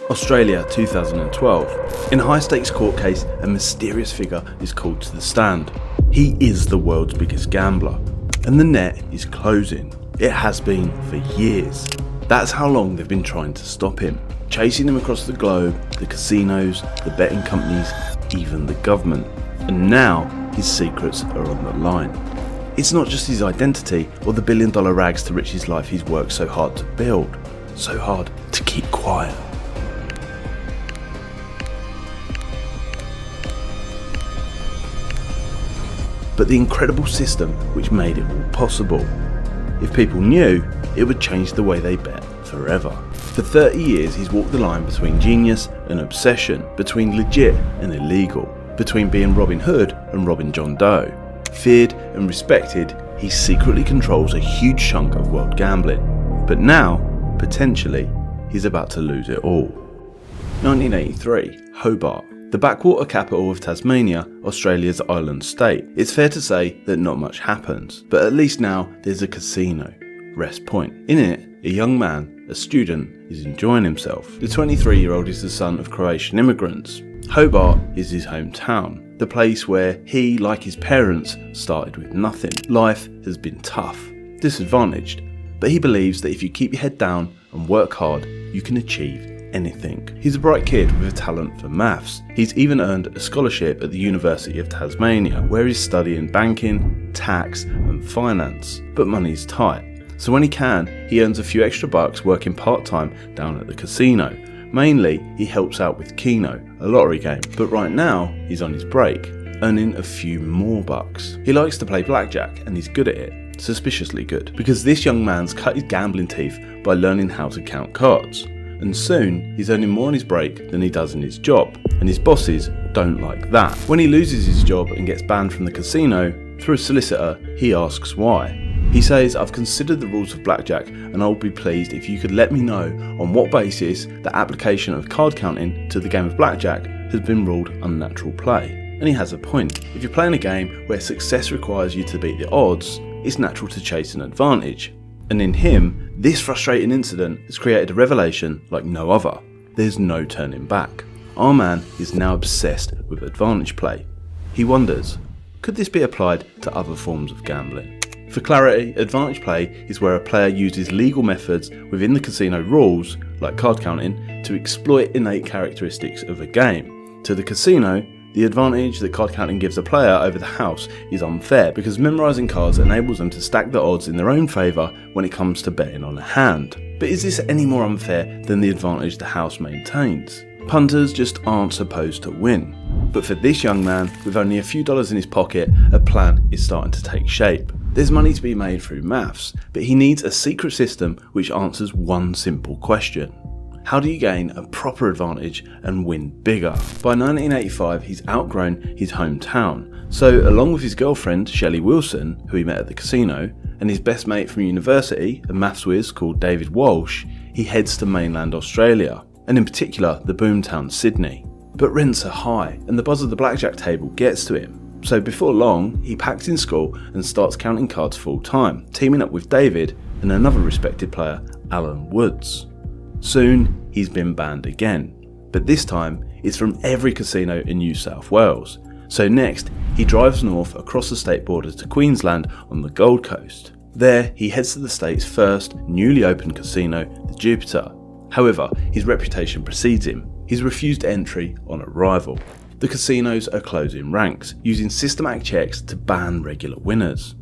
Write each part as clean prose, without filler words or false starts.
Australia 2012. In a high-stakes court case, a mysterious figure is called to the stand. He is the world's biggest gambler, and the net is closing. It has been for years. That's how long they've been trying to stop him, chasing him across the globe, the casinos, the betting companies, even the government. And now his secrets are on the line. It's not just his identity or the billion-dollar rags to riches life he's worked so hard to build, so hard to keep quiet. But the incredible system which made it all possible. If people knew, it would change the way they bet forever. For 30 years he's walked the line between genius and obsession, between legit and illegal, between being Robin Hood and robbing John Doe. Feared and respected, he secretly controls a huge chunk of world gambling. But now, potentially, he's about to lose it all. 1983, Hobart. The backwater capital of Tasmania, Australia's island state. It's fair to say that not much happens, but at least now there's a casino, Rest Point. In it, a young man, a student, is enjoying himself. The 23-year-old is the son of Croatian immigrants. Hobart is his hometown, the place where he, like his parents, started with nothing. Life has been tough, disadvantaged, but he believes that if you keep your head down and work hard, you can achieve anything. He's a bright kid with a talent for maths. He's even earned a scholarship at the University of Tasmania, where he's studying banking, tax and finance. But money's tight, so when he can, he earns a few extra bucks working part-time down at the casino. Mainly, he helps out with Keno, a lottery game, but right now he's on his break, earning a few more bucks. He likes to play blackjack and he's good at it, suspiciously good, because this young man's cut his gambling teeth by learning how to count cards. And soon, he's earning more on his break than he does in his job, and his bosses don't like that. When he loses his job and gets banned from the casino, through a solicitor, he asks why. He says, "I've considered the rules of blackjack and I would be pleased if you could let me know on what basis the application of card counting to the game of blackjack has been ruled unnatural play." And he has a point. If you're playing a game where success requires you to beat the odds, it's natural to chase an advantage. And in him, this frustrating incident has created a revelation like no other. There's no turning back. Our man is now obsessed with advantage play. He wonders, could this be applied to other forms of gambling? For clarity, advantage play is where a player uses legal methods within the casino rules, like card counting, to exploit innate characteristics of a game. To the casino, the advantage that card counting gives a player over the house is unfair because memorising cards enables them to stack the odds in their own favour when it comes to betting on a hand. But is this any more unfair than the advantage the house maintains? Punters just aren't supposed to win. But for this young man, with only a few dollars in his pocket, a plan is starting to take shape. There's money to be made through maths, but he needs a secret system which answers one simple question. How do you gain a proper advantage and win bigger? By 1985, he's outgrown his hometown. So along with his girlfriend, Shelley Wilson, who he met at the casino, and his best mate from university, a maths whiz called David Walsh, he heads to mainland Australia, and in particular the boomtown Sydney. But rents are high, and the buzz of the blackjack table gets to him. So before long, he packs in school and starts counting cards full time, teaming up with David and another respected player, Alan Woods. Soon, he's been banned again, but this time it's from every casino in New South Wales. So next, he drives north across the state borders to Queensland on the Gold Coast. There, he heads to the state's first newly opened casino, the Jupiter. However, his reputation precedes him. He's refused entry on arrival. The casinos are closing ranks, using systematic checks to ban regular winners.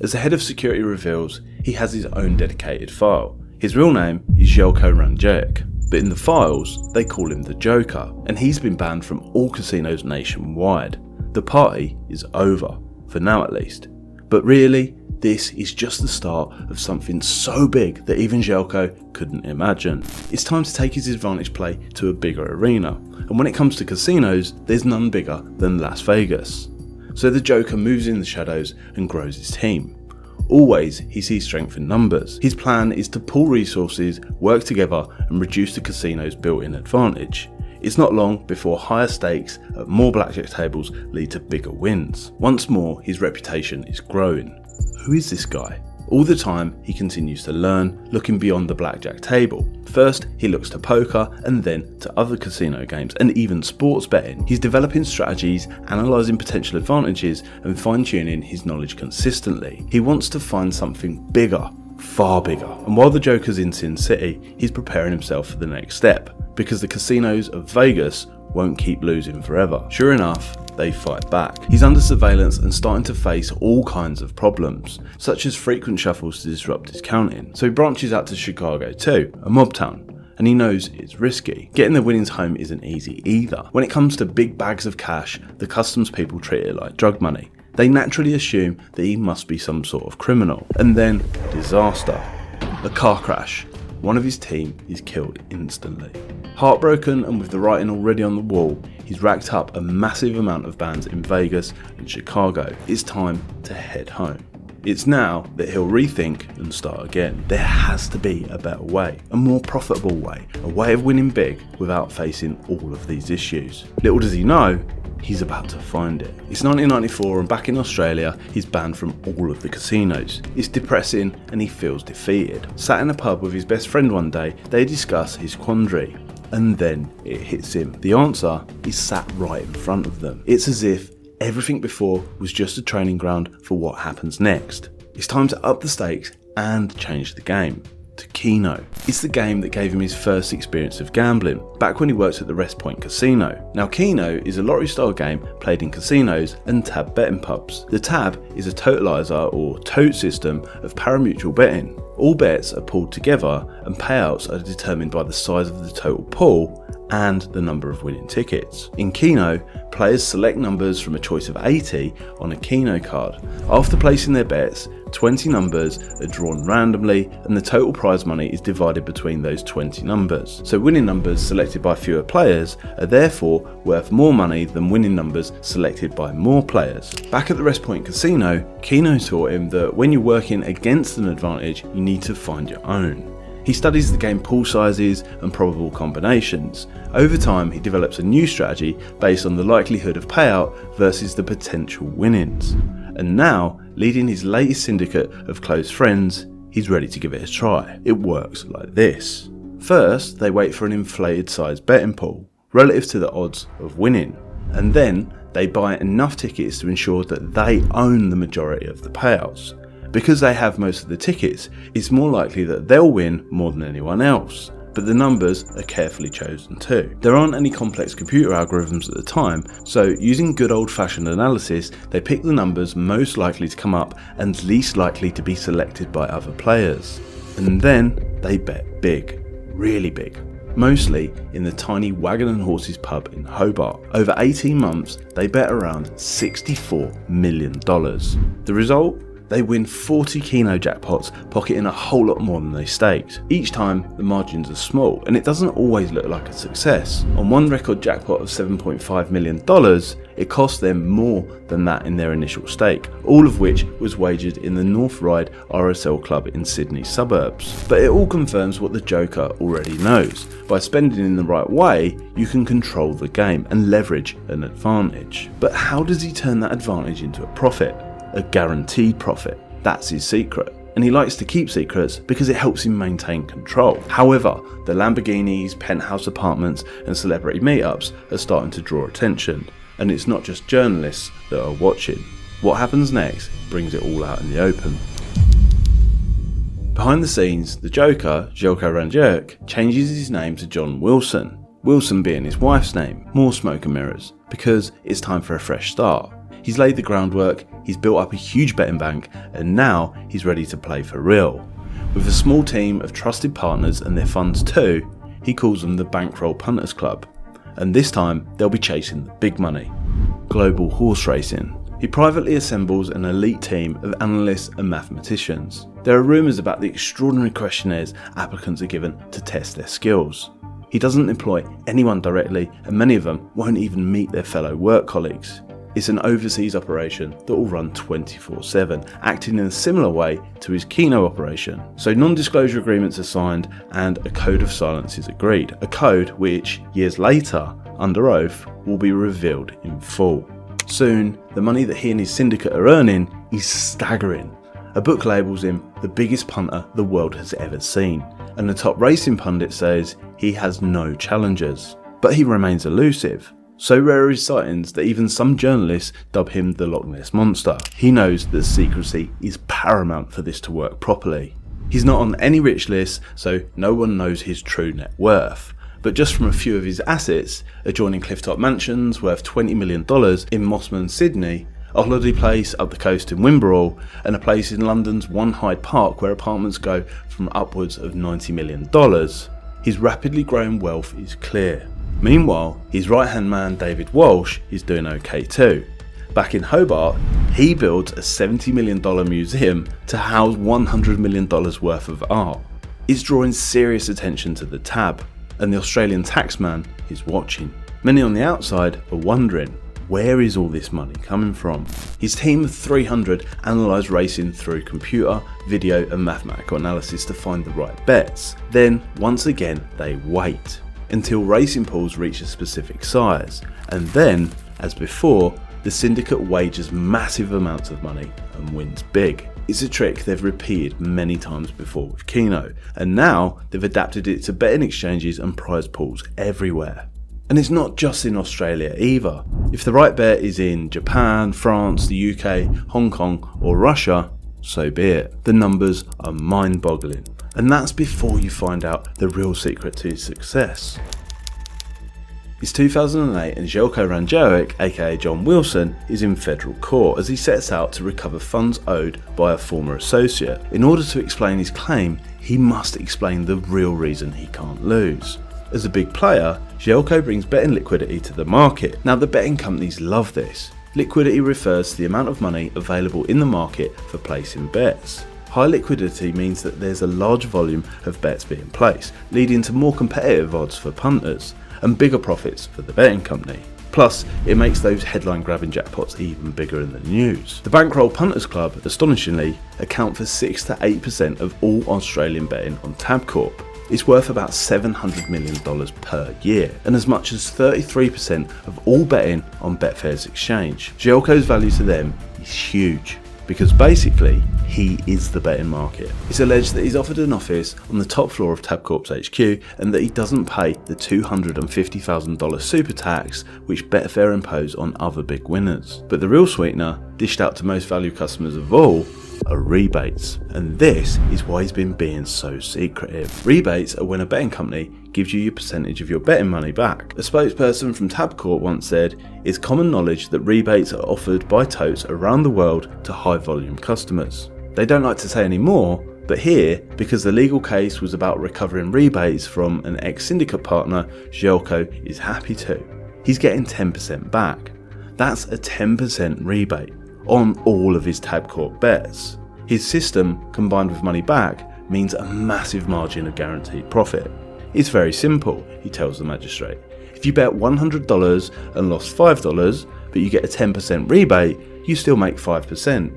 As the head of security reveals, he has his own dedicated file. His real name is Željko Ranjek, but in the files, they call him the Joker, and he's been banned from all casinos nationwide. The party is over, for now at least. But really, this is just the start of something so big that even Željko couldn't imagine. It's time to take his advantage play to a bigger arena, and when it comes to casinos, there's none bigger than Las Vegas. So the Joker moves in the shadows and grows his team. Always, he sees strength in numbers. His plan is to pool resources, work together and reduce the casino's built-in advantage. It's not long before higher stakes at more blackjack tables lead to bigger wins. Once more, his reputation is growing. Who is this guy? All the time, he continues to learn, looking beyond the blackjack table. First, he looks to poker and then to other casino games and even sports betting. He's developing strategies, analysing potential advantages and fine-tuning his knowledge consistently. He wants to find something bigger, far bigger. And while the Joker's in Sin City, he's preparing himself for the next step, because the casinos of Vegas won't keep losing forever. Sure enough, they fight back. He's under surveillance and starting to face all kinds of problems, such as frequent shuffles to disrupt his counting. So he branches out to Chicago too, a mob town, and he knows it's risky. Getting the winnings home isn't easy either. When it comes to big bags of cash, the customs people treat it like drug money. They naturally assume that he must be some sort of criminal. And then, disaster. A car crash. One of his team is killed instantly. Heartbroken and with the writing already on the wall, he's racked up a massive amount of bands in Vegas and Chicago. It's time to head home. It's now that he'll rethink and start again. There has to be a better way, a more profitable way, a way of winning big without facing all of these issues. Little does he know, he's about to find it. It's 1994 and back in Australia, he's banned from all of the casinos. It's depressing and he feels defeated. Sat in a pub with his best friend one day, they discuss his quandary. And then it hits him. The answer is sat right in front of them. It's as if everything before was just a training ground for what happens next. It's time to up the stakes and change the game. To Keno. It's the game that gave him his first experience of gambling, back when he worked at the Rest Point Casino. Now Keno is a lottery style game played in casinos and tab betting pubs. The tab is a totalizer or tote system of pari-mutuel betting. All bets are pooled together and payouts are determined by the size of the total pool and the number of winning tickets. In Keno, players select numbers from a choice of 80 on a Keno card. After placing their bets, 20 numbers are drawn randomly and the total prize money is divided between those 20 numbers. So winning numbers selected by fewer players are therefore worth more money than winning numbers selected by more players. Back at the Rest Point Casino, Keno taught him that when you're working against an advantage, you need to find your own. He studies the game pool sizes and probable combinations. Over time, he develops a new strategy based on the likelihood of payout versus the potential winnings. And now, leading his latest syndicate of close friends, he's ready to give it a try. It works like this. First, they wait for an inflated sized betting pool, relative to the odds of winning. And then, they buy enough tickets to ensure that they own the majority of the payouts. Because they have most of the tickets, it's more likely that they'll win more than anyone else. But the numbers are carefully chosen too. There aren't any complex computer algorithms at the time, so using good old-fashioned analysis, they pick the numbers most likely to come up and least likely to be selected by other players. And then they bet big, really big. Mostly in the tiny Wagon and Horses pub in Hobart. Over 18 months, they bet around $64 million. The result? They win 40 Keno jackpots, pocketing a whole lot more than they staked. Each time, the margins are small, and it doesn't always look like a success. On one record jackpot of $7.5 million, it cost them more than that in their initial stake, all of which was wagered in the North Ryde RSL club in Sydney's suburbs. But it all confirms what the Joker already knows. By spending in the right way, you can control the game and leverage an advantage. But how does he turn that advantage into a profit? A guaranteed profit. That's his secret. And he likes to keep secrets because it helps him maintain control. However, the Lamborghinis, penthouse apartments and celebrity meetups are starting to draw attention. And it's not just journalists that are watching. What happens next brings it all out in the open. Behind the scenes, the Joker, Jelko Ranjerk, changes his name to John Wilson. Wilson being his wife's name. More smoke and mirrors. Because it's time for a fresh start. He's laid the groundwork, he's built up a huge betting bank, and now he's ready to play for real. With a small team of trusted partners and their funds too, he calls them the Bankroll Punters Club. And this time, they'll be chasing the big money. Global horse racing. He privately assembles an elite team of analysts and mathematicians. There are rumours about the extraordinary questionnaires applicants are given to test their skills. He doesn't employ anyone directly, and many of them won't even meet their fellow work colleagues. It's an overseas operation that will run 24/7, acting in a similar way to his Keno operation. So non-disclosure agreements are signed and a code of silence is agreed. A code which, years later, under oath, will be revealed in full. Soon, the money that he and his syndicate are earning is staggering. A book labels him the biggest punter the world has ever seen, and the top racing pundit says he has no challengers. But he remains elusive. So rare are his sightings that even some journalists dub him the Loch Ness Monster. He knows that secrecy is paramount for this to work properly. He's not on any rich list, so no one knows his true net worth. But just from a few of his assets, adjoining clifftop mansions worth $20 million in Mossman, Sydney, a holiday place up the coast in Wimborne, and a place in London's One Hyde Park where apartments go from upwards of $90 million, his rapidly growing wealth is clear. Meanwhile, his right-hand man David Walsh is doing okay too. Back in Hobart, he built a $70 million museum to house $100 million worth of art. It's drawing serious attention to the tab, and the Australian taxman is watching. Many on the outside are wondering, where is all this money coming from? His team of 300 analyse racing through computer, video and mathematical analysis to find the right bets. Then, once again, they wait until racing pools reach a specific size, and then, as before, the syndicate wagers massive amounts of money and wins big. It's a trick they've repeated many times before with Keno, and now they've adapted it to betting exchanges and prize pools everywhere. And it's not just in Australia either. If the right bet is in Japan, France, the UK, Hong Kong or Russia, so be it. The numbers are mind-boggling. And that's before you find out the real secret to his success. It's 2008 and Željko Ranđelik, aka John Wilson, is in federal court as he sets out to recover funds owed by a former associate. In order to explain his claim, he must explain the real reason he can't lose. As a big player, Željko brings betting liquidity to the market. Now the betting companies love this. Liquidity refers to the amount of money available in the market for placing bets. High liquidity means that there's a large volume of bets being placed, leading to more competitive odds for punters and bigger profits for the betting company. Plus, it makes those headline-grabbing jackpots even bigger in the news. The Bankroll Punters Club, astonishingly, account for 6 to 8% of all Australian betting on Tabcorp. It's worth about $700 million per year, and as much as 33% of all betting on Betfair's exchange. Željko's value to them is huge, because basically, he is the betting market. It's alleged that he's offered an office on the top floor of Tabcorp's HQ and that he doesn't pay the $250,000 super tax which Betfair impose on other big winners. But the real sweetener, dished out to most valued customers of all, are rebates. And this is why he's been being so secretive. Rebates are when a betting company gives you your percentage of your betting money back. A spokesperson from Tabcorp once said, "It's common knowledge that rebates are offered by totes around the world to high volume customers." They don't like to say any more, but here, because the legal case was about recovering rebates from an ex-syndicate partner, Željko is happy to. He's getting 10% back. That's a 10% rebate on all of his Tabcorp bets. His system, combined with money back, means a massive margin of guaranteed profit. It's very simple, he tells the magistrate. If you bet $100 and lost $5, but you get a 10% rebate, you still make 5%.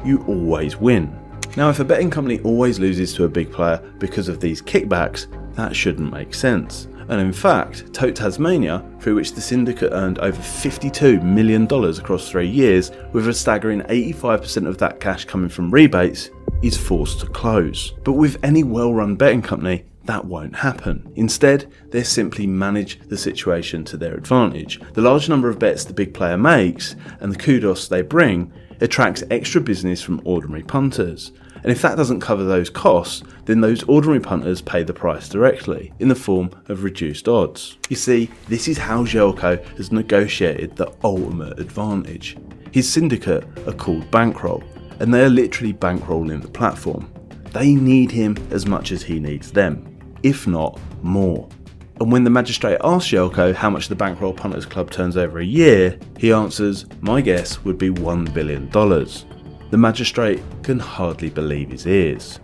You always win. Now, if a betting company always loses to a big player because of these kickbacks, that shouldn't make sense. And in fact, Tote Tasmania, through which the syndicate earned over $52 million across 3 years, with a staggering 85% of that cash coming from rebates, is forced to close. But with any well-run betting company, that won't happen. Instead, they simply manage the situation to their advantage. The large number of bets the big player makes, and the kudos they bring, attracts extra business from ordinary punters. And if that doesn't cover those costs, then those ordinary punters pay the price directly, in the form of reduced odds. You see, this is how Željko has negotiated the ultimate advantage. His syndicate are called Bankroll, and they are literally bankrolling the platform. They need him as much as he needs them, if not more. And when the magistrate asks Željko how much the Bankroll Punters Club turns over a year, he answers, "My guess would be $1 billion. The magistrate can hardly believe his ears.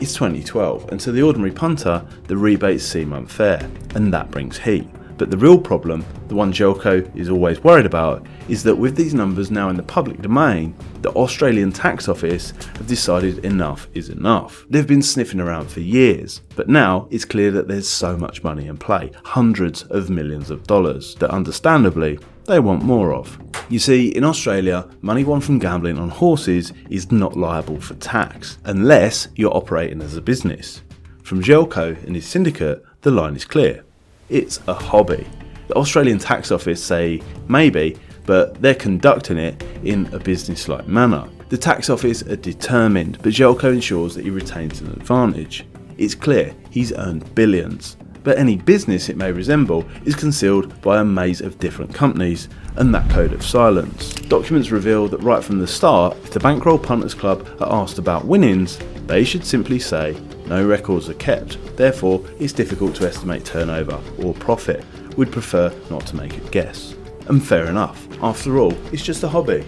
It's 2012, and to the ordinary punter, the rebates seem unfair, and that brings heat. But the real problem, the one Željko is always worried about, is that with these numbers now in the public domain, the Australian Tax Office have decided enough is enough. They've been sniffing around for years, but now it's clear that there's so much money in play, hundreds of millions of dollars, that understandably, they want more of. You see, in Australia, money won from gambling on horses is not liable for tax, unless you're operating as a business. From Jelko and his syndicate, the line is clear. It's a hobby. The Australian Tax Office say maybe, but they're conducting it in a business-like manner. The Tax Office are determined, but Jelko ensures that he retains an advantage. It's clear he's earned billions, but any business it may resemble is concealed by a maze of different companies and that code of silence. Documents reveal that right from the start, if the Bankroll Punters Club are asked about winnings, they should simply say no records are kept, therefore it's difficult to estimate turnover or profit. We'd prefer not to make a guess. And fair enough, after all, it's just a hobby.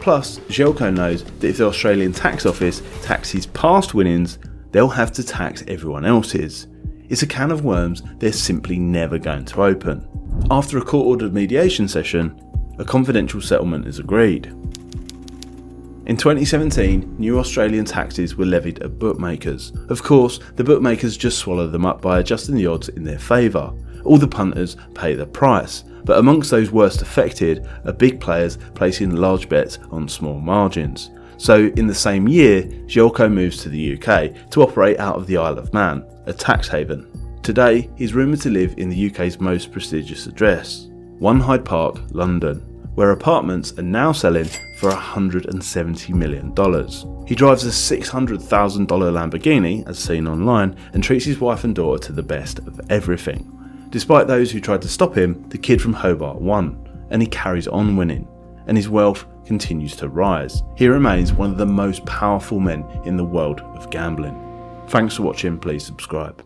Plus, Jelko knows that if the Australian Tax Office taxes past winnings, they'll have to tax everyone else's. It's a can of worms they're simply never going to open. After a court-ordered mediation session, a confidential settlement is agreed. In 2017, new Australian taxes were levied at bookmakers. Of course, the bookmakers just swallow them up by adjusting the odds in their favour. All the punters pay the price, but amongst those worst affected are big players placing large bets on small margins. So in the same year, Jelko moves to the UK to operate out of the Isle of Man, a tax haven. Today, he's rumoured to live in the UK's most prestigious address, 1 Hyde Park, London, where apartments are now selling for $170 million. He drives a $600,000 Lamborghini, as seen online, and treats his wife and daughter to the best of everything. Despite those who tried to stop him, the kid from Hobart won, and he carries on winning, and his wealth continues to rise. He remains one of the most powerful men in the world of gambling. Thanks for watching, please subscribe.